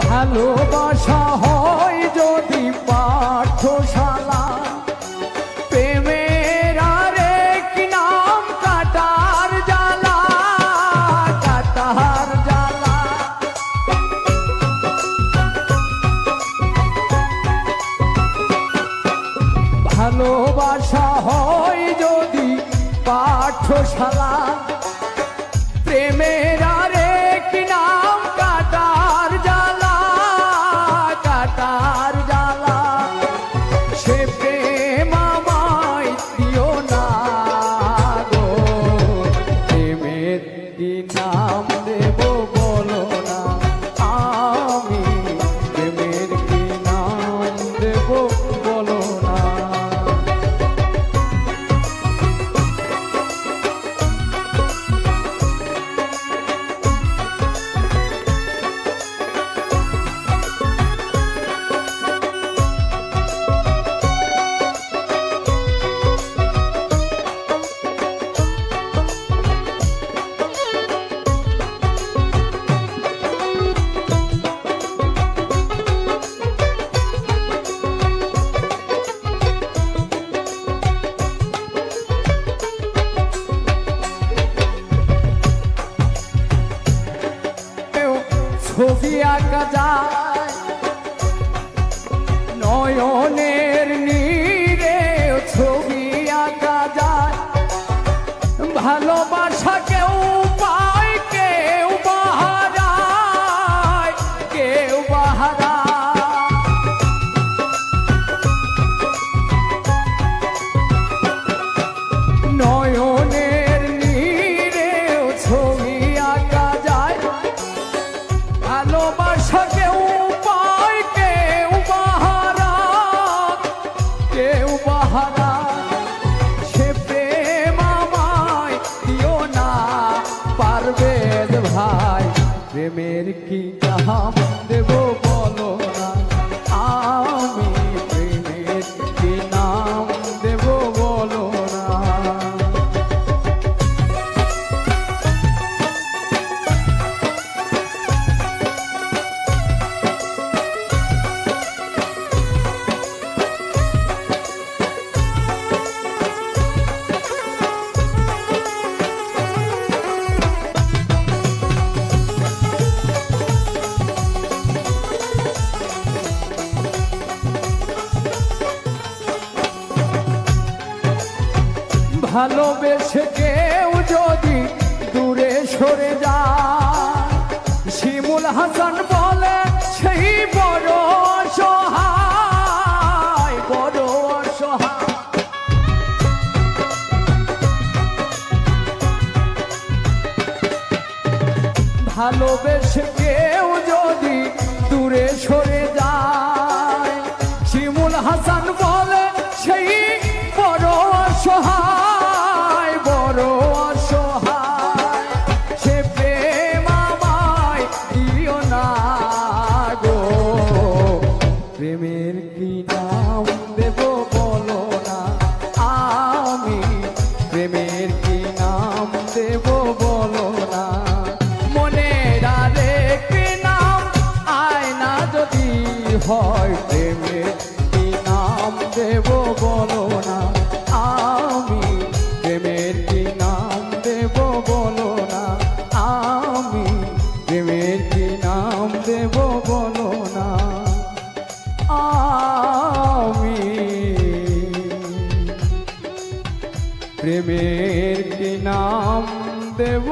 ভালোবাসা হয় যদি পাঠশালা, প্রেমের আরেক নাম কাটার জ্বালা, কাটার জ্বালা। ভালোবাসা হয় যদি পাঠশালা, প্রেমের আরেক নাম কাটার জ্বালা, কাটার জ্বালা। সে প্রেম আমায় দিও না গো, প্রেমের কি নাম দেব বলো না, আমি প্রেমের কি নাম দেব বলো না। ছবি আঁকা যায় নয়নের নীরে, ছবি আঁকা যায়। ভালোবাসা কেউ পায় কেউ বাহারায়, কেউ বাহারায়। নয়নের নীরে ছবি আঁকা যায়। ভালোবাসা কেউ পায় কেউ বাহারা, কেউ বাহারা। সে প্রেম আমায় দিও না পারভেজ ভাই, প্রেমের কি নাম দেব বলো না, আমি প্রেমের কি নাম দেব বলো না। ভালোবেসে কেউ যদি দূরে সরে যায়, শিমুল হাসান বলে সেই বড় অসহায়, বড় অসহায়। ভালোবেসে কেউ যদি দূরে সরে যায়, শিমুল হাসান বলে সেই বড় অসহায়, বড় অসহায়। সে প্রেম আমায় দিও না গো, প্রেমের কি নাম দেব বলো না, আমি প্রেমের কি নাম দেব বলো না। মনের আরেক নাম আয়না যদি হয়, প্রেমের কি নাম দেব বলো না, আমি প্রেমের কি নাম দেব বলো না, আমি প্রেমের কি নাম দেব বলো না, আমি প্রেমের কি নাম দেব।